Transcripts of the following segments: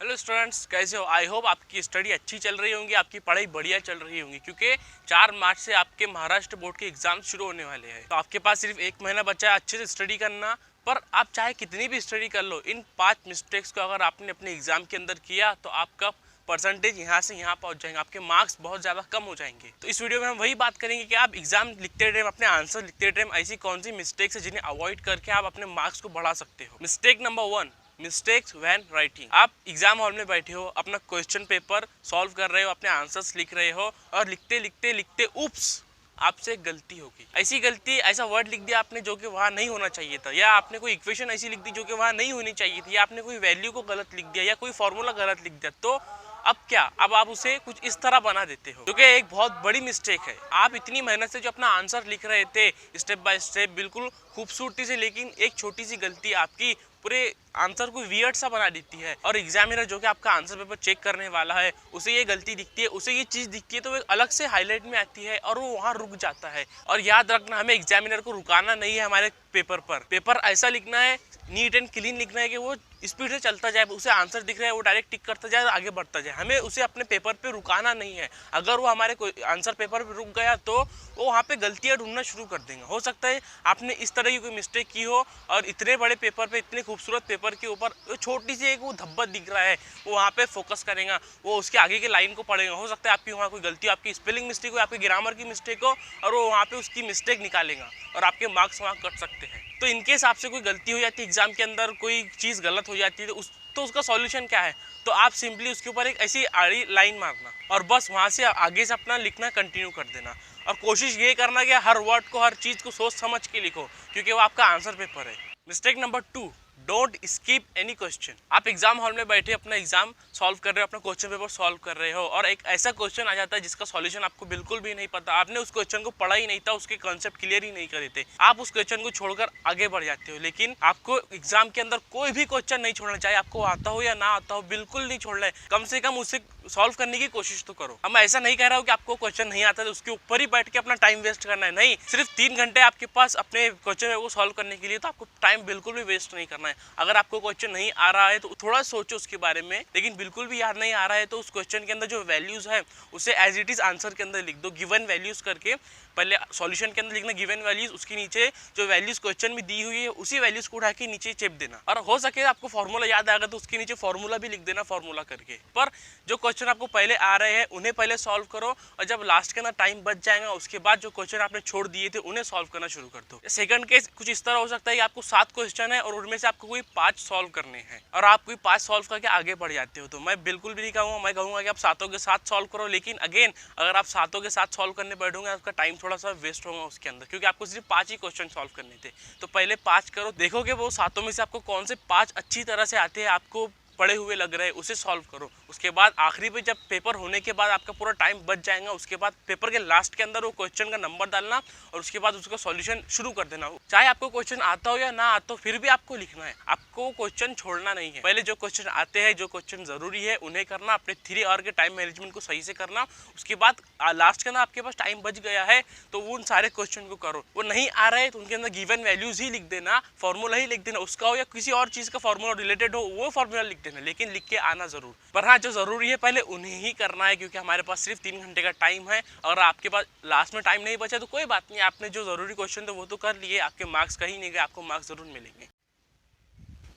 Hello students, कैसे हो? I hope आपकी स्टडी अच्छी चल रही होंगी, आपकी पढ़ाई बढ़िया चल रही होंगी, क्योंकि 4 मार्च से आपके महाराष्ट्र बोर्ड के एग्जाम शुरू होने वाले हैं। तो आपके पास सिर्फ 1 महीना बचा है अच्छे से स्टडी करना। पर आप चाहे कितनी भी स्टडी कर लो, इन 5 मिस्टेक्स को अगर आपने अपने एग्जाम के अंदर किया तो आपका परसेंटेज यहाँ से यहाँ पहुँच जाएंगे, आपके मार्क्स बहुत ज़्यादा कम हो जाएंगे। तो इस वीडियो में हम वही बात करेंगे कि आप एग्जाम लिखते टाइम, अपने आंसर लिखते टाइम ऐसी कौन सी मिस्टेक्स है जिन्हें अवॉइड करके आप अपने मार्क्स को बढ़ा सकते हो। Mistake number 1, mistakes when writing. आप एग्जाम हॉल में बैठे हो, अपना क्वेश्चन पेपर सॉल्व कर रहे हो, अपने आंसर्स लिख रहे हो और लिखते लिखते लिखते उप्स, आपसे गलती होगी। ऐसी गलती, ऐसा वर्ड लिख दिया आपने जो कि वहाँ नहीं होना चाहिए था, या आपने कोई इक्वेशन ऐसी लिख दी जो कि वहाँ नहीं होनी चाहिए थी, या आपने कोई वैल्यू को गलत लिख दिया या कोई फॉर्मूला गलत लिख दिया। तो अब क्या, अब आप उसे कुछ इस तरह बना देते हो, जो कि एक बहुत बड़ी मिस्टेक है। आप इतनी मेहनत से जो अपना आंसर लिख रहे थे स्टेप बाय स्टेप बिल्कुल खूबसूरती से, लेकिन एक छोटी सी गलती आपकी पूरे आंसर को वियर्ड सा बना देती है। और एग्जामिनर जो कि आपका आंसर पेपर चेक करने वाला है, उसे ये गलती दिखती है, उसे ये चीज़ दिखती है, तो वो अलग से हाईलाइट में आती है और वो वहाँ रुक जाता है। और याद रखना, हमें एग्जामिनर को रुकाना नहीं है हमारे पेपर पर। पेपर ऐसा लिखना है, नीट एंड क्लीन लिखना है कि वो स्पीड से चलता जाए, उसे आंसर दिख रहा है वो डायरेक्ट टिक करता जाए, आगे बढ़ता जाए। हमें उसे अपने पेपर पे रुकाना नहीं है। अगर वो हमारे आंसर पेपर पे रुक गया तो वो वहाँ पे गलतियाँ ढूंढना शुरू कर देंगे। हो सकता है आपने इस तरह की कोई मिस्टेक की हो और इतने बड़े पेपर पे, इतने खूबसूरत पेपर के ऊपर छोटी सी एक वो धब्बा दिख रहा है, वो वहाँ पे फोकस करेगा, वो उसके आगे के लाइन को पढ़ेगा। हो सकता है आपकी वहाँ कोई गलती हो, आपकी स्पेलिंग मिस्टेक हो, आपकी ग्रामर की मिस्टेक हो, और वो वहाँ पे उसकी मिस्टेक निकालेगा और आपके मार्क्स वहाँ कट सकते हैं। तो इनके हिसाब से कोई गलती हो जाती है एग्जाम के अंदर, कोई चीज़ गलत हो जाती है, तो उसका सॉल्यूशन क्या है? तो आप सिंपली उसके ऊपर एक ऐसी आड़ी लाइन मारना और बस वहाँ से आगे से अपना लिखना कंटिन्यू कर देना। और कोशिश ये करना कि हर वर्ड को, हर चीज़ को सोच समझ के लिखो, क्योंकि वो आपका आंसर पेपर है। Mistake number 2, don't skip any question. आप एग्जाम हॉल में बैठे अपना एग्जाम सॉल्व कर रहे हो, अपना क्वेश्चन पेपर सॉल्व कर रहे हो, और एक ऐसा क्वेश्चन आ जाता है जिसका सॉल्यूशन आपको बिल्कुल भी नहीं पता, आपने उस क्वेश्चन को पढ़ा ही नहीं था, उसके कॉन्सेप्ट क्लियर ही नहीं करे थे, आप उस क्वेश्चन को छोड़कर आगे बढ़ जाते हो। लेकिन आपको एग्जाम के अंदर कोई भी क्वेश्चन नहीं छोड़ना चाहिए, आपको आता हो या ना आता हो, बिल्कुल नहीं छोड़ना है। कम से कम उसे सॉल्व करने की कोशिश तो करो। अब मैं ऐसा नहीं कह रहा हूँ कि आपको क्वेश्चन नहीं आता तो उसके ऊपर ही बैठ के अपना टाइम वेस्ट करना है, नहीं। सिर्फ 3 घंटे आपके पास अपने क्वेश्चन को सॉल्व करने के लिए, तो आपको टाइम बिल्कुल भी वेस्ट नहीं करना है। अगर आपको क्वेश्चन नहीं आ रहा है तो थोड़ा सोचो उसके बारे में, लेकिन बिल्कुल भी याद नहीं आ रहा है तो उस क्वेश्चन के अंदर जो वैल्यूज है उसे एज इट इज आंसर के अंदर लिख दो, गिवन वैल्यूज करके। पहले सॉल्यूशन के अंदर लिखना गिवन वैल्यूज, उसके नीचे जो वैल्यूज क्वेश्चन में दी हुई है उसी वैल्यूज को उठा के नीचे चेप देना। और हो सके आपको फॉर्मूला याद आएगा तो उसके नीचे फॉर्मूला भी लिख देना, फॉर्मूला करके। पर जो क्वेश्चन आपको पहले आ रहे हैं उन्हें पहले सॉल्व करो, और जब लास्ट के अंदर टाइम बच जाएगा उसके बाद जो क्वेश्चन आपने छोड़ दिए थे उन्हें सॉल्व करना शुरू कर दो। सेकंड केस कुछ इस तरह हो सकता है कि आपको 7 क्वेश्चन है और उनमें से आपको कोई 5 सॉल्व करने हैं, और आप कोई 5 सॉल्व करके आगे बढ़ जाते हो। तो मैं बिल्कुल भी नहीं कहूँगा, मैं कहूँगा कि आप 7 के 7 सॉल्व करो। लेकिन अगेन, अगर आप 7 के 7 सॉल्व करने बैठोगे आपका टाइम थोड़ा सा वेस्ट होगा उसके अंदर, क्योंकि आपको सिर्फ 5 ही क्वेश्चन सॉल्व करने थे। तो पहले 5 करो, देखोगे वो 7 में से आपको कौन से 5 अच्छी तरह से आते हैं, आपको पढ़े हुए लग रहे हैं, उसे सॉल्व करो। उसके बाद आखिरी पे जब पेपर होने के बाद आपका पूरा टाइम बच जाएगा, उसके बाद पेपर के लास्ट के अंदर वो क्वेश्चन का नंबर डालना और उसके बाद उसका सॉल्यूशन शुरू कर देना। चाहे आपको क्वेश्चन आता हो या ना आता हो, फिर भी आपको लिखना है, आपको क्वेश्चन छोड़ना नहीं है। पहले जो क्वेश्चन आते हैं, जो क्वेश्चन जरूरी है उन्हें करना, अपने 3 आवर के टाइम मैनेजमेंट को सही से करना। उसके बाद लास्ट के अंदर आपके पास टाइम बच गया है तो उन सारे क्वेश्चन को करो। वो नहीं आ रहे तो उनके अंदर गिवन वैल्यूज ही लिख देना, फॉर्मूला ही लिख देना, उसका हो या किसी और चीज का फॉर्मूला रिलेटेड हो वो फॉर्मूला लिख देना, लेकिन लिख के आना जरूर। पर हाँ, जो जरूरी है पहले उन्हें ही करना है, क्योंकि हमारे पास सिर्फ 3 घंटे का टाइम है। अगर आपके पास लास्ट में टाइम नहीं बचा तो कोई बात नहीं, आपने जो जरूरी क्वेश्चन थे वो तो कर लिए, आपके मार्क्स कहीं नहीं गए, आपको मार्क्स जरूर मिलेंगे।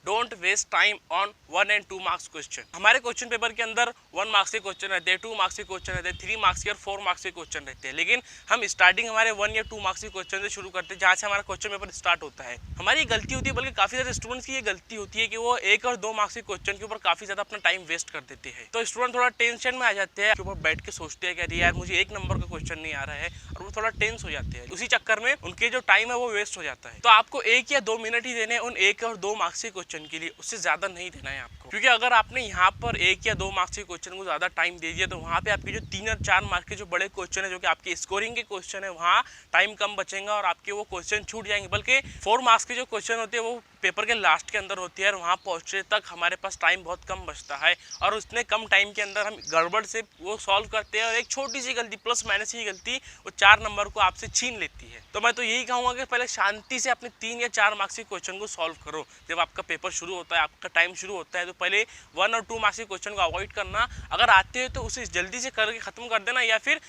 Don't waste time on 1 and 2 marks question. हमारे क्वेश्चन पेपर के अंदर 1 मार्क्स के क्वेश्चन रहते हैं, 2 मार्क्स के क्वेश्चन रहते हैं, 3 मार्क्स के और 4 मार्क्स के क्वेश्चन रहते हैं। लेकिन हम स्टार्टिंग हमारे 1 या 2 मार्क्स के क्वेश्चन से शुरू करते हैं, जहाँ से हमारा क्वेश्चन पेपर स्टार्ट होता है। हमारी गलती होती है, बल्कि काफी सारे स्टूडेंट्स की ये गलती होती है कि वो 1 और 2 मार्क्स के क्वेश्चन के ऊपर काफी ज्यादा अपना टाइम वेस्ट कर देते हैं। तो स्टूडेंट थोड़ा टेंशन में आ जाते हैं, ऊपर बैठ के सोचते हैं कि अरे यार मुझे 1 नंबर का क्वेश्चन नहीं आ रहा है, और वो थोड़ा टेंस हो जाते हैं। उसी चक्कर में उनके जो टाइम है वो वेस्ट हो जाता है। तो आपको 1 या 2 मिनट ही देने उन 1 और 2 मार्क्स के क्वेश्चन के लिए, उससे ज्यादा नहीं देना है आपको। क्योंकि अगर आपने यहाँ पर 1 या 2 मार्क्स के क्वेश्चन को ज्यादा टाइम दे दिया तो वहाँ पे आपके जो 3 और 4 मार्क्स के जो बड़े क्वेश्चन है, जो कि आपके स्कोरिंग के क्वेश्चन है, वहाँ टाइम कम बचेगा और आपके वो क्वेश्चन छूट जाएंगे। बल्कि 4 मार्क्स के जो क्वेश्चन होते हैं वो पेपर के लास्ट के अंदर होती है और वहाँ पहुँचने तक हमारे पास टाइम बहुत कम बचता है और उतने कम टाइम के अंदर हम गड़बड़ से वो सॉल्व करते हैं और एक छोटी सी गलती प्लस माइनस की गलती वो 4 नंबर को आपसे छीन लेती है। तो मैं तो यही कहूँगा कि पहले शांति से अपने 3 या 4 मार्क्स के क्वेश्चन को सॉल्व करो। जब आपका पेपर शुरू होता है, आपका टाइम शुरू होता है, तो पहले 1 और 2 मार्क्स के क्वेश्चन को अवॉइड करना। अगर आते हो तो उसे जल्दी से करके ख़त्म कर देना या फिर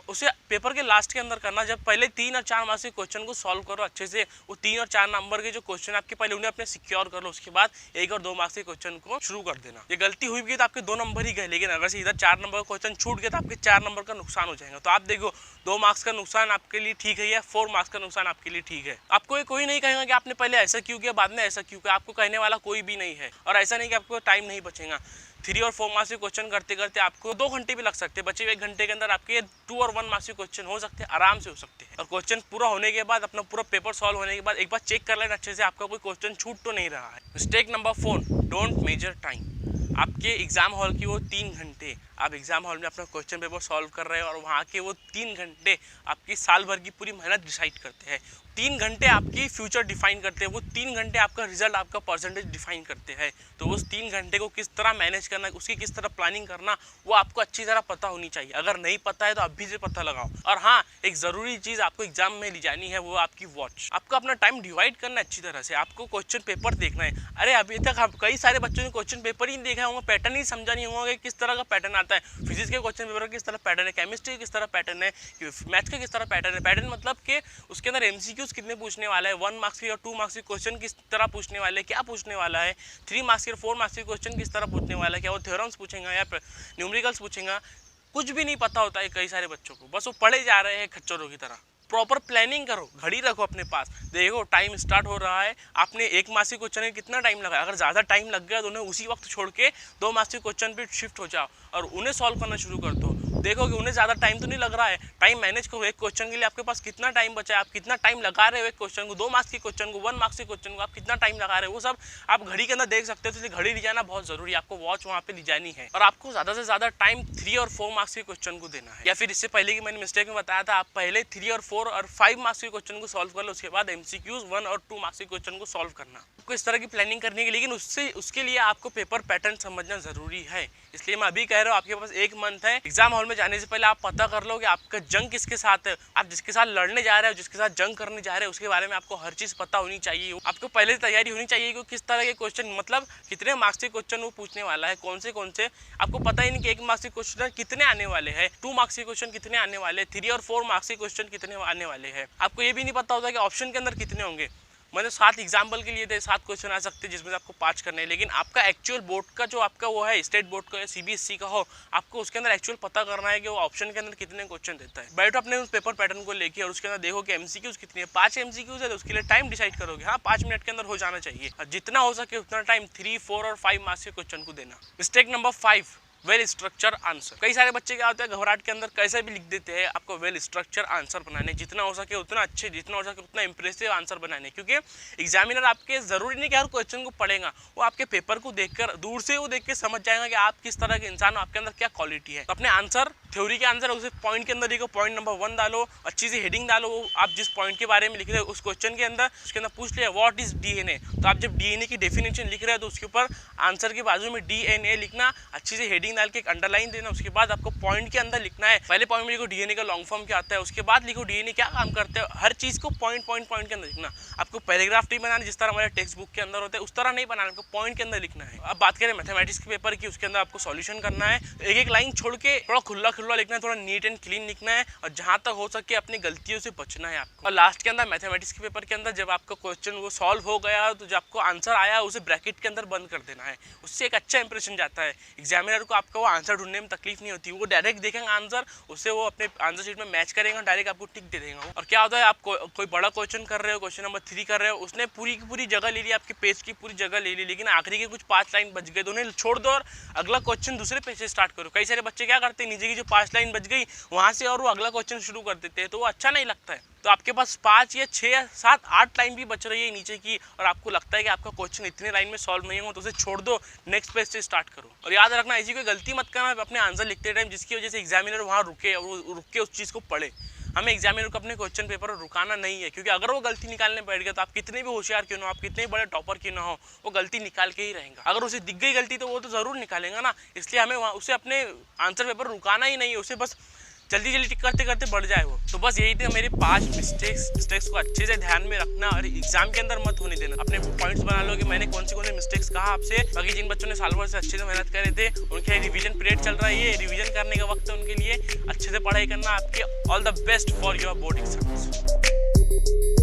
उसे पेपर के लास्ट के अंदर करना। जब पहले 3 और 4 मार्क्स के क्वेश्चन को सॉल्व करो अच्छे से, वो 3 और 4 नंबर के जो क्वेश्चन आपके पहले उन्हें अपने सिक्योर कर लो, उसके बाद 1 और 2 मार्क्स के क्वेश्चन को शुरू कर देना। ये गलती हुई भी तो आपके 2 नंबर ही गए, लेकिन अगर से इधर 4 नंबर का क्वेश्चन छूट गया तो आपके 4 नंबर का नुकसान हो जाएगा। तो आप देखो 2 मार्क्स का नुकसान आपके लिए ठीक है या 4 मार्क्स का नुकसान आपके लिए ठीक है। आपको कोई नहीं कहेगा कि आपने पहले ऐसा क्यों किया बाद में ऐसा क्यों किया, आपको कहने वाला कोई भी नहीं है। और ऐसा नहीं कि आपको टाइम नहीं बचेगा। 3 और 4 मार्क्स के क्वेश्चन करते करते आपको 2 घंटे भी लग सकते हैं। बचे हुए 1 घंटे के अंदर आपके 2 और 1 मार्क्स के क्वेश्चन हो सकते हैं, आराम से हो सकते हैं। और क्वेश्चन पूरा होने के बाद, अपना पूरा पेपर सॉल्व होने के बाद एक बार चेक कर लेना अच्छे से आपका कोई क्वेश्चन छूट तो नहीं रहा है। Mistake number 4, don't measure time. आपके एग्जाम हॉल की वो 3 घंटे, आप एग्जाम हॉल में अपना क्वेश्चन पेपर सॉल्व कर रहे हैं और वहाँ के वो 3 घंटे आपकी साल भर की पूरी मेहनत डिसाइड करते हैं। 3 घंटे आपकी फ्यूचर डिफाइन करते हैं। वो 3 घंटे आपका रिजल्ट, आपका परसेंटेज डिफाइन करते हैं। तो उस 3 घंटे को किस तरह मैनेज करना, उसकी किस तरह प्लानिंग करना, वो आपको अच्छी तरह पता होनी चाहिए। अगर नहीं पता है तो अभी से पता लगाओ। और हाँ, एक ज़रूरी चीज़ आपको एग्जाम में ले जानी है, वो आपकी वॉच। आपको अपना टाइम डिवाइड करना है अच्छी तरह से। आपको क्वेश्चन पेपर देखना है। अरे अभी तक आप कई सारे बच्चों ने क्वेश्चन पेपर ही देखा होगा, पैटर्न ही समझा नहीं होगा कि किस तरह का पैटर्न आता है। फिजिक्स के क्वेश्चन पेपर किस तरह पैटर्न है, केमिस्ट्री का किस तरह पैटर्न है, मैथ्स का किस तरह पैटर्न है। पैटर्न मतलब कि उसके अंदर एमसीक्यूज कितने पूछने वाला है, 1 मार्क्स के और 2 मार्क्स के क्वेश्चन किस तरह पूछने वाले हैं, क्या पूछने वाला है, 3 मार्क्स के और 4 मार्क्स के क्वेश्चन किस तरह पूछने वाला है, क्या वो थ्योरम्स पूछेगा या न्यूमेरिकल्स पूछेगा। कुछ भी नहीं पता होता है कई सारे बच्चों को, बस वो पढ़े जा रहे हैं खच्चरों की तरह। प्रॉपर प्लानिंग करो, घड़ी रखो अपने पास, देखो टाइम स्टार्ट हो रहा है। आपने 1 मार्क्स के क्वेश्चन में कितना टाइम लगा, अगर ज़्यादा टाइम लग गया तो उन्हें उसी वक्त छोड़ के 2 मार्क्स के क्वेश्चन पे शिफ्ट हो जाओ और उन्हें सॉल्व करना शुरू कर दो। देखो कि उन्हें ज़्यादा टाइम तो नहीं लग रहा है। टाइम मैनेज करो। एक क्वेश्चन के लिए आपके पास कितना टाइम बचा है, आप कितना टाइम लगा रहे हो एक क्वेश्चन को, 2 मार्क्स के क्वेश्चन को, 1 मार्क्स के क्वेश्चन को आप कितना टाइम लगा रहे हो, वो सब आप घड़ी के अंदर देख सकते हो। तो इसलिए घड़ी ले जाना बहुत जरूरी है, आपको वॉच वहाँ पे ले जानी है। और आपको ज़्यादा से ज़्यादा टाइम 3 और 4 मार्क्स के क्वेश्चन को देना है। या फिर इससे पहले कि मैंने मिस्टेक में बताया था, आप पहले 3 और 4 और 5 मार्क्स के क्वेश्चन को सॉल्व कर लो, उसके बाद एमसीक्यूज 1 और 2 मार्क्स के क्वेश्चन को सॉल्व करना। आपको इस तरह की प्लानिंग करनी है, लेकिन उसके लिए आपको पेपर पैटर्न समझना जरूरी है। इसलिए मैं अभी कह रहा हूँ, आपके पास 1 मंथ है। एग्जाम हॉल में जाने से पहले आप पता कर लो कि आपका जंग किसके साथ है। आप जिसके साथ लड़ने जा रहे हो, जिसके साथ जंग करने जा रहे हो, उसके बारे में आपको हर चीज़ पता होनी चाहिए। आपको पहले से तैयारी होनी चाहिए कि किस तरह के क्वेश्चन, मतलब कितने मार्क्स के क्वेश्चन वो पूछने वाला है, कौन से आपको पता ही नहीं कि 1 मार्क्स के क्वेश्चन कितने आने वाले हैं, 2 मार्क्स के क्वेश्चन कितने आने वाले, 3 और 4 मार्क्स के क्वेश्चन कितने आने वाले हैं। आपको ये भी नहीं पता होता कि ऑप्शन के अंदर कितने होंगे। मैंने 7 एग्जाम्पल के लिए थे, 7 क्वेश्चन आ सकते हैं जिसमें से आपको 5 करने हैं। लेकिन आपका एक्चुअल बोर्ड का जो आपका वो है, स्टेट बोर्ड का या सीबीएसई का हो, आपको उसके अंदर एक्चुअल पता करना है कि वो ऑप्शन के अंदर कितने क्वेश्चन देता है। बैठो अपने उस पेपर पैटर्न को लेके और उसके अंदर देखो कि एमसीक्यूज कितनी है। 5 एमसीक्यूज है तो उसके लिए टाइम डिसाइड करोगे, हाँ 5 मिनट के अंदर हो जाना चाहिए। और जितना हो सके उतना टाइम 3, 4 और 5 मार्क्स के क्वेश्चन को देना। Mistake number 5, well structure answer. कई सारे बच्चे क्या होते हैं, घबराहट के अंदर कैसे भी लिख देते हैं। आपको वेल स्ट्रक्चर आंसर बनाने, जितना हो सके उतना अच्छे, जितना हो सके उतना इंप्रेसिव आंसर बनाने। क्योंकि एग्जामिनर आपके जरूरी नहीं कि हर क्वेश्चन को पढ़ेगा, वो आपके पेपर को देखकर, दूर से वो देख के समझ जाएगा कि आप किस तरह के इंसान हो, आपके अंदर क्या क्वालिटी है। तो अपने आंसर, थ्योरी के आंसर उसे पॉइंट के अंदर लिखो, पॉइंट नंबर 1 डालो, अच्छी सी हेडिंग डालो। आप जिस पॉइंट के बारे में लिख रहे हो उस क्वेश्चन के अंदर, उसके अंदर पूछ लिया व्हाट इज डीएनए, तो आप जब डीएनए की डेफिनेशन लिख रहे हो तो उसके ऊपर आंसर के बाजू में डीएनए लिखना, अच्छी सी हेडिंग डाल के एक अंडरलाइन देना। उसके बाद आपको पॉइंट के अंदर लिखना है, पहले पॉइंट में लिखो डीएनए का लॉन्ग फॉर्म क्या आता है, उसके बाद लिखो डीएनए क्या काम करते हैं। हर चीज को पॉइंट के अंदर लिखना। आपको पैराग्राफ नहीं बनाना जिस तरह हमारे टेक्स्ट बुक के अंदर होता है, उस तरह नहीं बनाना, आपको पॉइंट के अंदर लिखना है। अब बात करें मैथमेटिक्स के पेपर की, उसके अंदर आपको सॉल्यूशन करना है, एक एक लाइन छोड़ के थोड़ा खुला लिखना है, थोड़ा नीट एंड क्लीन लिखना है और जहां तक हो सके अपनी गलतियों से बचना है आपको। और लास्ट के अंदर मैथमेटिक्स के पेपर के अंदर जब आपका क्वेश्चन वो सॉल्व हो गया तो जब आपको आंसर आया उसे ब्रैकेट के अंदर बंद कर देना है। उससे एक अच्छा इंप्रेशन जाता है। एग्जामिनर को आपका वो आंसर ढूंढने में तकलीफ नहीं होती, वो डायरेक्ट देखेंगे आंसर, उससे वो अपने आंसर शीट में मैच करेंगे, डायरेक्ट आपको टिक दे देंगे। और क्या होता है, आप कोई बड़ा क्वेश्चन कर रहे हो, क्वेश्चन नंबर 3 कर रहे हो, उसने पूरी की पूरी जगह ले ली, आपके पेज की पूरी जगह ले ली, लेकिन आखिरी के कुछ 5 लाइन बच गए तो उन्हें छोड़ दो और अगला क्वेश्चन दूसरे पेज से स्टार्ट करो। कई सारे बच्चे क्या करते हैं, नीचे की जो 5 लाइन बच गई वहां से और वो अगला क्वेश्चन शुरू कर देते हैं, तो वो अच्छा नहीं लगता है। तो आपके पास 5 या 6 या 7, 8 लाइन भी बच रही है नीचे की और आपको लगता है कि आपका क्वेश्चन इतने लाइन में सॉल्व नहीं हो, तो उसे छोड़ दो, नेक्स्ट पेज से स्टार्ट करो। और याद रखना, ऐसी कोई गलती मत करना अपने आंसर लिखते टाइम जिसकी वजह से एग्जामिनर वहाँ रुके और वो रुक के उस चीज़ को पढ़े। हमें एग्जामिनर को अपने क्वेश्चन पेपर और रुकाना नहीं है, क्योंकि अगर वो गलती निकालने बैठ गया तो आप कितने भी होशियार क्यों ना हो, आप कितने बड़े टॉपर क्यों ना हो, वो गलती निकाल के ही रहेगा। अगर उसे दिख गई गलती तो वो तो ज़रूर निकालेगा ना। इसलिए हमें उसे अपने आंसर पेपर रुकाना ही नहीं है, उसे बस जल्दी जल्दी टिक करते करते बढ़ जाए वो। तो बस यही थे मेरे 5 मिस्टेक्स को अच्छे से ध्यान में रखना और एग्जाम के अंदर मत होने देना। अपने पॉइंट्स बना लो कि मैंने कौन से मिस्टेक्स कहा आपसे। बाकी जिन बच्चों ने साल भर से अच्छे से मेहनत करे थे उनके रिवीजन पीरियड चल रहा है, ये रिवीजन करने का वक्त है उनके लिए। अच्छे से पढ़ाई करना। आपके all the best for your board exams.